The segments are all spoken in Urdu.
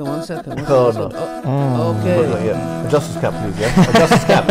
One second. Okay. Adjust his cap, please. Yeah. Adjust his cap.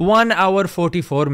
1 hour 44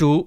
2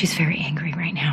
She's very angry right now.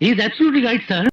right, sir.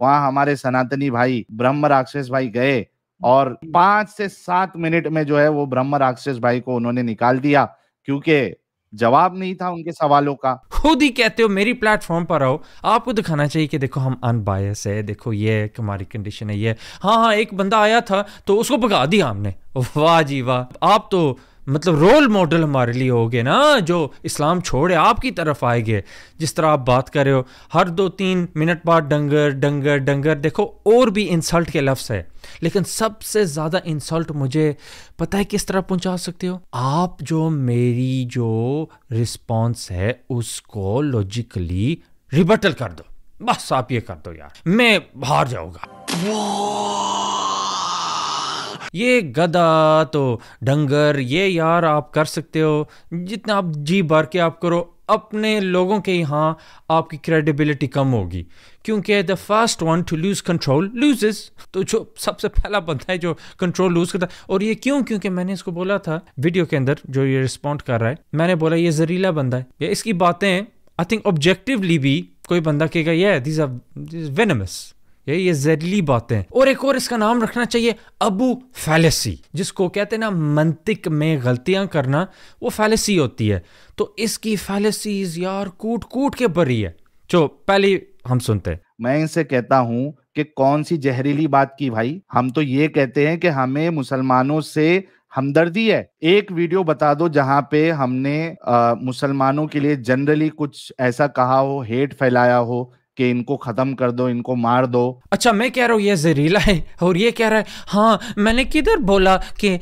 وہاں ہمارے سناتنی بھائی برہم راکشس بھائی گئے اور 5 سے 7 منٹ میں جو ہے وہ برہم راکشس بھائی کو انہوں نے نکال دیا کیونکہ جواب نہیں تھا ان کے سوالوں کا. خود ہی کہتے ہو میری پلیٹ فارم پر آؤ, آپ کو دکھانا چاہیے کہ دیکھو ہم ان بائس ہے, دیکھو یہ ہماری کنڈیشن ہے, یہ ہاں ایک بندہ آیا تھا تو اس کو بھگا دیا ہم نے. واہ جی واہ, آپ تو مطلب رول ماڈل ہمارے لیے ہو گئے نا, جو اسلام چھوڑے آپ کی طرف آئے گئے. جس طرح آپ بات کر رہے ہو ہر 2-3 منٹ بعد ڈنگر ڈنگر ڈنگر, دیکھو اور بھی انسلٹ کے لفظ ہے, لیکن سب سے زیادہ انسلٹ مجھے پتہ ہے کس طرح پہنچا سکتے ہو آپ, جو میری جو رسپانس ہے اس کو لاجیکلی ریبٹل کر دو, بس آپ یہ کر دو یار, میں ہار جاؤں گا. یہ گدھا تو ڈنگر یہ یار آپ کر سکتے ہو جتنا آپ جی بھر کے آپ کرو, اپنے لوگوں کے یہاں آپ کی کریڈیبلٹی کم ہوگی, کیونکہ the first one to lose control loses. تو جو سب سے پہلا بندہ ہے جو کنٹرول لوز کرتا ہے, اور یہ کیونکہ میں نے اس کو بولا تھا ویڈیو کے اندر جو یہ رسپونڈ کر رہا ہے, میں نے بولا یہ زہریلا بندہ ہے, یا اس کی باتیں آئی تھنک آبجیکٹیولی بھی کوئی بندہ کہے گا یہ these are venomous, یہ زہریلی باتیں. اور ایک اور اس کا نام رکھنا چاہیے ابو فیلسی, جس کو کہتے ہیں نا منطق میں غلطیاں کرنا, وہ فیلسی ہوتی ہے. تو اس کی فیلسیز یار کوٹ کوٹ کے بری ہے. جو پہلے ہم سنتے ہیں, میں ان سے کہتا ہوں کہ کون سی زہریلی بات کی بھائی, ہم تو یہ کہتے ہیں کہ ہمیں مسلمانوں سے ہمدردی ہے. ایک ویڈیو بتا دو جہاں پہ ہم نے مسلمانوں کے لیے جنرلی کچھ ایسا کہا ہو, ہیٹ پھیلایا ہو کہ ان کو ختم کر دو, ان کو مار دو. اچھا میں کہہ رہا ہوں یہ زہریلا ہے, اور یہ کہہ رہا ہے ہاں میں نے کدھر بولا کہ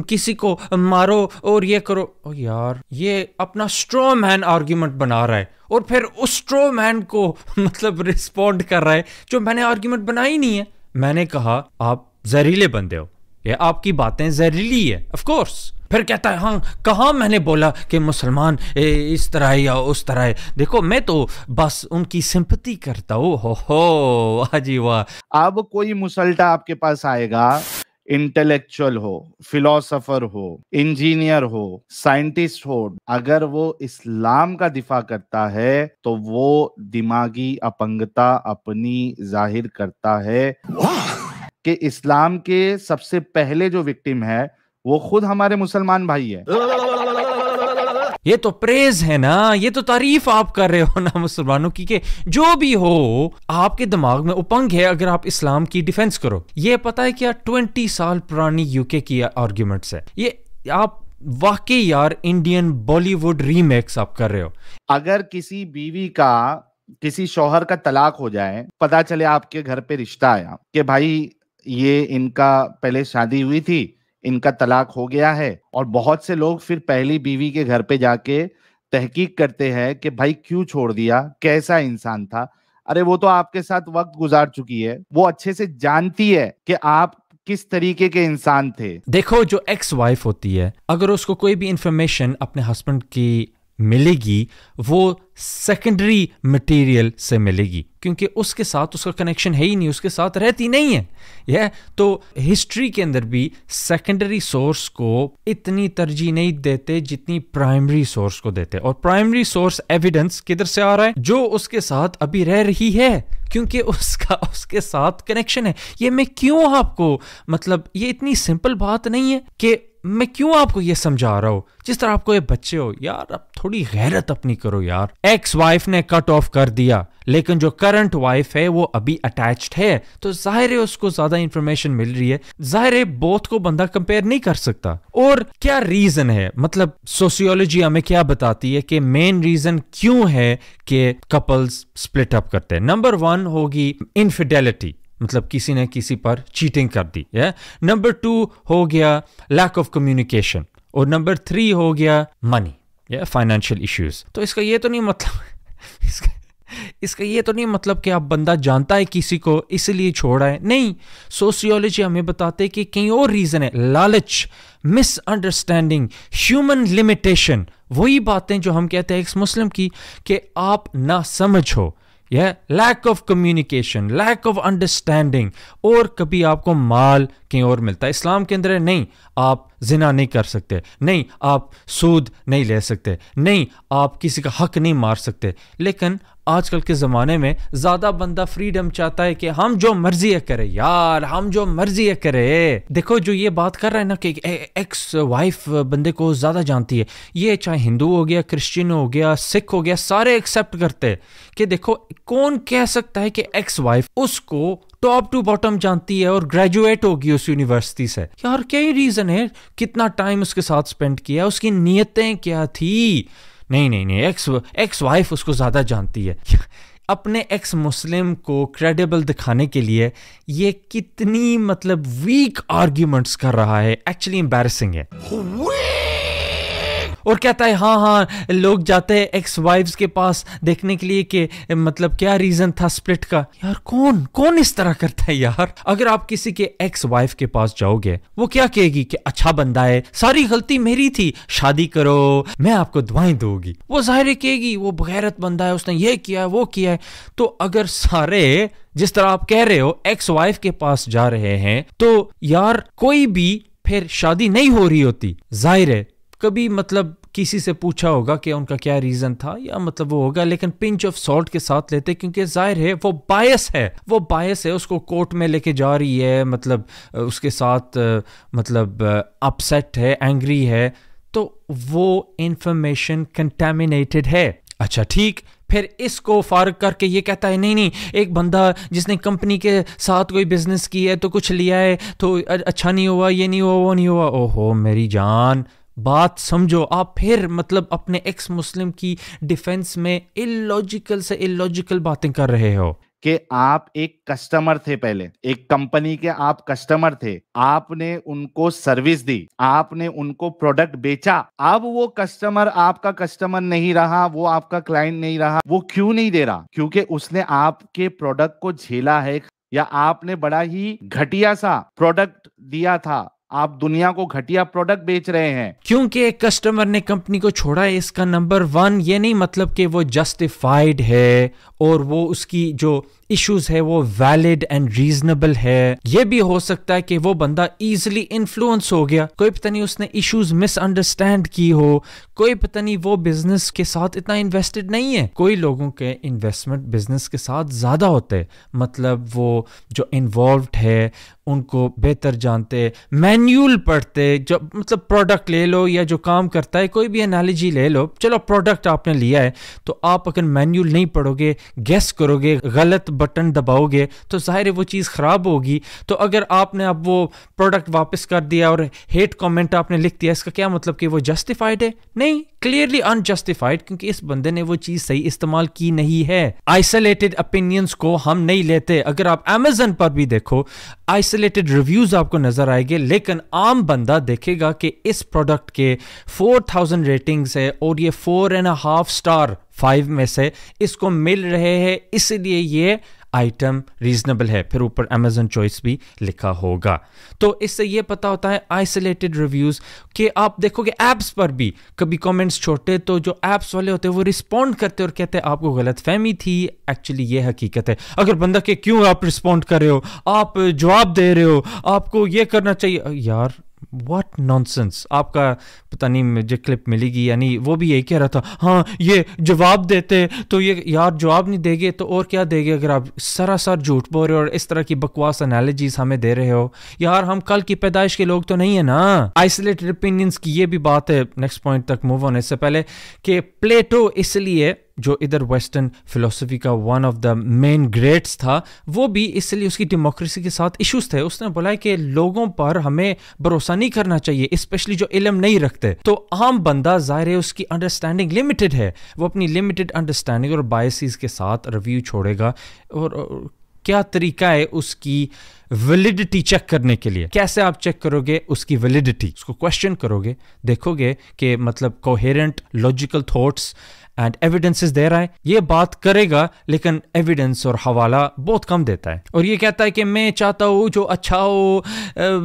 کسی کو مارو اور یہ کرو. او یار یہ اپنا اسٹرو مین آرگیومنٹ بنا رہا ہے, اور پھر اس اسٹرو مین کو مطلب رسپونڈ کر رہا ہے جو میں نے آرگیومنٹ بنائی نہیں ہے. میں نے کہا آپ زہریلے بندے ہو, یہ آپ کی باتیں زہریلی ہے آف کورس. پھر کہتا ہے ہاں کہاں میں نے بولا کہ مسلمان اس طرح یا اس طرح ہے. دیکھو میں تو بس ان کی سمپتی کرتا ہوں. ہو واہ جی واہ. اب کوئی مسلٹا آپ کے پاس آئے گا, انٹلیکچوئل ہو, فلاسفر ہو, انجینئر ہو, سائنٹسٹ ہو, اگر وہ اسلام کا دفاع کرتا ہے تو وہ دماغی اپنگتا اپنی ظاہر کرتا ہے کہ اسلام کے سب سے پہلے جو وکٹم ہے وہ خود ہمارے مسلمان بھائی ہے. یہ تو پریز ہے نا, یہ تو تعریف آپ کر رہے ہو نا مسلمانوں کی, کہ جو بھی ہو آپ کے دماغ میں اپنگ ہے اگر آپ اسلام کی ڈیفنس کرو. یہ پتہ ہے کیا 20 سال پرانی یو کے کی آرگیومنٹس ہے یہ. آپ واقعی یار انڈین بالی ووڈ ریمیکس آپ کر رہے ہو. اگر کسی بیوی کا کسی شوہر کا طلاق ہو جائے, پتا چلے آپ کے گھر پہ رشتہ آیا کہ بھائی یہ ان کا پہلے شادی ہوئی تھی, ان کا طلاق ہو گیا ہے, اور بہت سے لوگ پھر پہلی بیوی کے گھر پہ جا کے تحقیق کرتے ہیں کہ بھائی کیوں چھوڑ دیا, کیسا انسان تھا. ارے وہ تو آپ کے ساتھ وقت گزار چکی ہے, وہ اچھے سے جانتی ہے کہ آپ کس طریقے کے انسان تھے. دیکھو جو ایکس وائف ہوتی ہے, اگر اس کو کوئی بھی انفارمیشن اپنے ہسبینڈ کی ملے گی وہ سیکنڈری مٹیریل سے ملے گی, کیونکہ اس کے ساتھ اس کا کنیکشن ہے ہی نہیں, اس کے ساتھ رہتی نہیں ہے. یہ تو ہسٹری کے اندر بھی سیکنڈری سورس کو اتنی ترجیح نہیں دیتے جتنی پرائمری سورس کو دیتے. اور پرائمری سورس ایویڈنس کدھر سے آ رہا ہے, جو اس کے ساتھ ابھی رہ رہی ہے, کیونکہ اس کے ساتھ کنیکشن ہے. یہ میں کیوں آپ کو مطلب یہ اتنی سمپل بات نہیں ہے کہ میں کیوں آپ کو یہ سمجھا رہا ہوں. جس طرح آپ کو یہ بچے ہو یار, اب تھوڑی غیرت اپنی کرو یار. ایکس وائف نے کٹ آف کر دیا, لیکن جو کرنٹ وائف ہے وہ ابھی اٹیچڈ ہے, تو ظاہر ہے اس کو زیادہ انفارمیشن مل رہی ہے. ظاہر ہے بوتھ کو بندہ کمپیئر نہیں کر سکتا. اور کیا ریزن ہے, مطلب سوسیولوجی ہمیں کیا بتاتی ہے کہ مین ریزن کیوں ہے کہ کپلز سپلٹ اپ کرتے ہیں. نمبر 1 ہوگی انفیڈیلٹی, مطلب کسی نے کسی پر چیٹنگ کر دی. نمبر 2 ہو گیا لیک آف کمیونیکیشن, اور نمبر 3 ہو گیا منی یا فائنینشیل ایشوز. تو اس کا یہ تو نہیں مطلب اس کا یہ تو نہیں مطلب کہ آپ بندہ جانتا ہے کسی کو اس لیے چھوڑا ہے, نہیں. سوسیولوجی ہمیں بتاتے کہ کئی اور ریزن ہے, لالچ, مس انڈرسٹینڈنگ, ہیومن لمیٹیشن, وہی باتیں جو ہم کہتے ہیں ایکس مسلم کی کہ آپ نہ سمجھ ہو, lack of communication, lack of understanding, اور کبھی آپ کو مال کہیں اور ملتا ہے. اسلام کے اندر نہیں آپ زنا نہیں کر سکتے, نہیں آپ سود نہیں لے سکتے, نہیں آپ کسی کا حق نہیں مار سکتے. لیکن آج کل کے زمانے میں زیادہ بندہ فریڈم چاہتا ہے کہ ہم جو مرضی ہے کرے, یار ہم جو مرضی ہے کرے. دیکھو جو یہ بات کر رہا ہے نا کہ ایکس وائف بندے کو زیادہ جانتی ہے, یہ چاہے ہندو ہو گیا, کرسچن ہو گیا, سکھ ہو گیا, سارے ایکسیپٹ کرتے کہ دیکھو کون کہہ سکتا ہے کہ ایکس وائف اس کو ٹاپ ٹو باٹم جانتی ہے اور گریجویٹ ہوگی اس یونیورسٹی سے. یار کیا ہی ریزن ہے, کتنا ٹائم اس کے ساتھ سپینڈ کیا, اس کی نیتیں کیا تھی. نہیں ایکس وائف اس کو زیادہ جانتی ہے. اپنے ایکس مسلم کو کریڈیبل دکھانے کے لیے یہ کتنی مطلب ویک آرگیومنٹس کر رہا ہے, ایکچولی امبیرسنگ ہے. اور کہتا ہے ہاں لوگ جاتے ہیں ایکس وائفز کے پاس دیکھنے کے لیے کہ مطلب کیا ریزن تھا سپلٹ کا. یار کون اس طرح کرتا ہے یار. اگر آپ کسی کے ایکس وائف کے پاس جاؤ گے وہ کیا کہے گی کہ اچھا بندہ ہے, ساری غلطی میری تھی, شادی کرو میں آپ کو دعائیں دوں گی. وہ ظاہر کہے گی وہ بغیرت بندہ ہے, اس نے یہ کیا وہ کیا ہے. تو اگر سارے جس طرح آپ کہہ رہے ہو ایکس وائف کے پاس جا رہے ہیں تو یار کوئی بھی پھر شادی نہیں ہو رہی ہوتی. ظاہر ہے کبھی مطلب کسی سے پوچھا ہوگا کہ ان کا کیا ریزن تھا یا مطلب وہ ہوگا, لیکن پنچ آف سالٹ کے ساتھ لیتے کیونکہ ظاہر ہے وہ بائس ہے, اس کو کورٹ میں لے کے جا رہی ہے, مطلب اس کے ساتھ مطلب اپسیٹ ہے, اینگری ہے, تو وہ انفارمیشن کنٹامینیٹڈ ہے. اچھا ٹھیک, پھر اس کو فارغ کر کے یہ کہتا ہے نہیں ایک بندہ جس نے کمپنی کے ساتھ کوئی بزنس کی ہے تو کچھ لیا ہے تو اچھا نہیں ہوا, یہ نہیں ہوا, وہ نہیں ہوا. اوہو میری جان, بات سمجھو. آپ پھر مطلب اپنے ایکس مسلم کی ڈیفense میں illogical باتیں کر رہے ہو کہ آپ ایک کسٹمر تھے, پہلے ایک کمپنی کے آپ کسٹمر تھے, آپ نے ان کو سروس دی, آپ نے ان کو پروڈکٹ بیچا. اب وہ کسٹمر آپ کا کسٹمر نہیں رہا, وہ آپ کا کلائنٹ نہیں رہا. وہ کیوں نہیں دے رہا؟ کیونکہ اس نے آپ کے پروڈکٹ کو جھیلا ہے, یا آپ نے بڑا ہی گھٹیا سا پروڈکٹ دیا تھا, آپ دنیا کو گھٹیا پروڈکٹ بیچ رہے ہیں. کیونکہ ایک کسٹمر نے کمپنی کو چھوڑا ہے, اس کا نمبر 1 یہ نہیں مطلب کہ وہ جسٹیفائیڈ ہے اور وہ اس کی جو ایشوز ہے وہ ویلڈ اینڈ ریزنیبل ہے. یہ بھی ہو سکتا ہے کہ وہ بندہ ایزلی انفلوئنس ہو گیا, کوئی پتہ نہیں اس نے ایشوز مس انڈرسٹینڈ کی ہو, کوئی پتہ نہیں وہ بزنس کے ساتھ اتنا انویسٹڈ نہیں ہے. کوئی لوگوں کے انویسٹمنٹ بزنس کے ساتھ زیادہ ہوتے, مطلب وہ جو انوالوڈ ہے ان کو بہتر جانتے, مینیول پڑھتے. جو مطلب پروڈکٹ لے لو یا جو کام کرتا ہے, کوئی بھی انالوجی لے لو, چلو پروڈکٹ آپ نے لیا ہے تو آپ اگر مینیول نہیں پڑھو گے, گیس کرو گے, غلط بٹن دباؤ گے تو ظاہر ہے وہ چیز خراب ہوگی. تو اگر آپ نے اب وہ پروڈکٹ واپس کر دیا اور ہیٹ کامنٹ آپ نے لکھ دیا, اس کا کیا مطلب کہ وہ جسٹیفائڈ ہے؟ نہیں, کلیئرلی انجسٹیفائڈ, کیونکہ اس بندے نے وہ چیز صحیح استعمال کی نہیں ہے. آئسولیٹڈ اپینینز کو ہم نہیں لیتے. اگر آپ Amazon پر بھی دیکھو آئسولیٹڈ ریویوز آپ کو نظر آئے گے, لیکن عام بندہ دیکھے گا کہ اس پروڈکٹ کے 4000 ریٹنگز ہے اور یہ 4.5 سٹار 5 میں سے اس کو مل رہے ہیں, اس لیے یہ آئٹم ریزنیبل ہے. پھر اوپر Amazon چوائس بھی لکھا ہوگا. تو اس سے یہ پتا ہوتا ہے آئسولیٹڈ ریویوز کہ آپ دیکھو گے ایپس پر بھی کبھی کامنٹس چھوٹے, تو جو ایپس والے ہوتے ہیں وہ رسپونڈ کرتے اور کہتے ہیں آپ کو غلط فہمی تھی, ایکچولی یہ حقیقت ہے. اگر بندہ کہ کیوں آپ رسپونڈ کر رہے ہو, آپ جواب دے رہے ہو, آپ کو یہ کرنا چاہیے, یار واٹ نانسنس. آپ کا پتہ نہیں مجھے کلپ ملے گی, یعنی وہ بھی یہی کہہ رہا تھا ہاں یہ جواب دیتے تو یہ, یار جواب نہیں دے گے تو اور کیا دے گے اگر آپ سراسر جھوٹ بول رہے ہو اور اس طرح کی بکواس انالوجیز ہمیں دے رہے ہو. یار ہم کل کی پیدائش کے لوگ تو نہیں ہیں نا. آئسولیٹڈ اوپینینز کی یہ بھی بات ہے, نیکسٹ پوائنٹ تک موو ہونے سے پہلے, کہ پلیٹو اس لیے جو ادھر ویسٹرن فلسفی کا one of the main greats تھا, وہ بھی اس لیے اس کی ڈیموکریسی کے ساتھ ایشوز تھے. اس نے بولا کہ لوگوں پر ہمیں بھروسہ نہیں کرنا چاہیے, اسپیشلی جو علم نہیں رکھتے. تو عام بندہ ظاہر ہے اس کی انڈرسٹینڈنگ لمیٹڈ ہے, وہ اپنی لمیٹڈ انڈرسٹینڈنگ اور بائسز کے ساتھ ریویو چھوڑے گا. اور کیا طریقہ ہے اس کی ویلیڈیٹی چیک کرنے کے لیے؟ کیسے آپ چیک کرو گے اس کی ویلیڈیٹی؟ اس کو کوشچن کرو گے, دیکھو گے کہ مطلب coherent logical thoughts and evidences دے رہا ہے. یہ بات کرے گا لیکن ایویڈنس اور حوالہ بہت کم دیتا ہے, اور یہ کہتا ہے کہ میں چاہتا ہوں جو اچھا ہو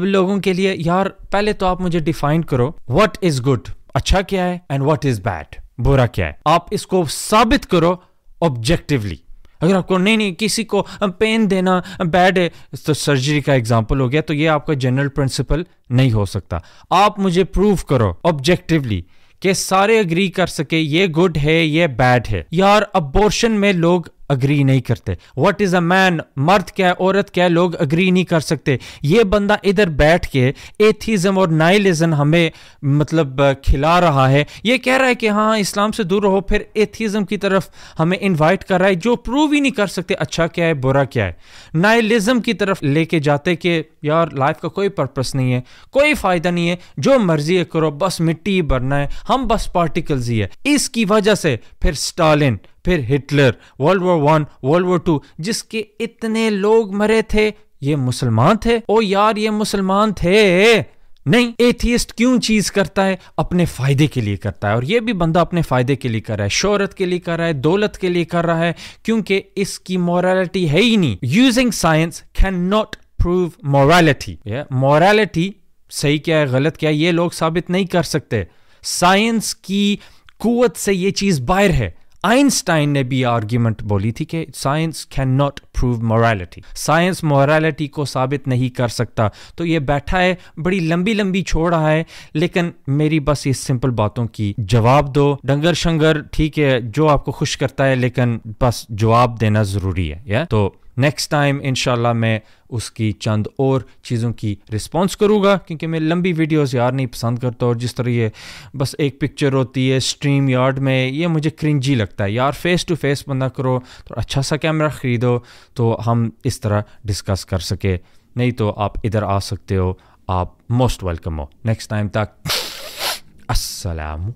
لوگوں کے لیے. یار پہلے تو آپ مجھے ڈیفائن کرو واٹ از گڈ, اچھا کیا ہے, اینڈ واٹ از بیڈ, برا کیا ہے. آپ اس کو ثابت کرو آبجیکٹیولی. اگر آپ کو نہیں کسی کو پین دینا بیڈ ہے تو سرجری کا ایگزامپل ہو گیا, تو یہ آپ کا جنرل پرنسپل نہیں ہو سکتا. آپ مجھے پروف کرو آبجیکٹیولی کہ سارے اگری کر سکے یہ گڈ ہے یہ بیڈ ہے. یار ابورشن میں لوگ اگری نہیں کرتے. واٹ از اے مین, مرد کیا ہے عورت کیا ہے, لوگ اگری نہیں کر سکتے. یہ بندہ ادھر بیٹھ کے ایتھیزم اور نائلزم ہمیں مطلب کھلا رہا ہے, یہ کہہ رہا ہے کہ ہاں اسلام سے دور رہو, پھر ایتھیزم کی طرف ہمیں انوائٹ کر رہا ہے جو پروو ہی نہیں کر سکتے اچھا کیا ہے برا کیا ہے. نائلزم کی طرف لے کے جاتے کہ یار لائف کا کوئی پرپس نہیں ہے, کوئی فائدہ نہیں ہے, جو مرضی ہے کرو, بس مٹی ہی بھرنا ہے, ہم بس پارٹیکلز ہی ہے. اس کی وجہ سے پھر اسٹالن, پھر Hitler, world war 1, world war 2, جس کے اتنے لوگ مرے تھے, یہ مسلمان تھے. او یار یہ مسلمان تھے نہیں. ایتھیسٹ کیوں چیز کرتا ہے؟ اپنے فائدے کے لیے کرتا ہے, اور یہ بھی بندہ اپنے فائدے کے لیے کر رہا ہے, شہرت کے لیے کر رہا ہے, دولت کے لیے کر رہا ہے, کیونکہ اس کی مورالٹی ہے ہی نہیں. Using science can not prove morality. Morality صحیح کیا ہے غلط کیا ہے یہ لوگ ثابت نہیں کر سکتے. سائنس کی قوت سے یہ چیز باہر ہے. آئنسٹائن نے بھی آرگیومنٹ بولی تھی کہ science can not prove morality, science morality کو ثابت نہیں کر سکتا. تو یہ بیٹھا ہے بڑی لمبی لمبی چھوڑ رہا ہے, لیکن میری بس یہ سمپل باتوں کی جواب دو. ڈنگر شنگر ٹھیک ہے جو آپ کو خوش کرتا ہے, لیکن بس جواب دینا ضروری ہے. تو نیکسٹ ٹائم انشاءاللہ میں اس کی چند اور چیزوں کی رسپانس کروں گا, کیونکہ میں لمبی ویڈیوز یار نہیں پسند کرتا, اور جس طرح یہ بس ایک پکچر ہوتی ہے اسٹریم یارڈ میں, یہ مجھے کرنجی لگتا ہے. یار فیس ٹو فیس بندہ کرو, تو اچھا سا کیمرہ خریدو تو ہم اس طرح ڈسکس کر سکے. نہیں تو آپ ادھر آ سکتے ہو, آپ موسٹ ویلکم ہو. نیکسٹ ٹائم تک السلام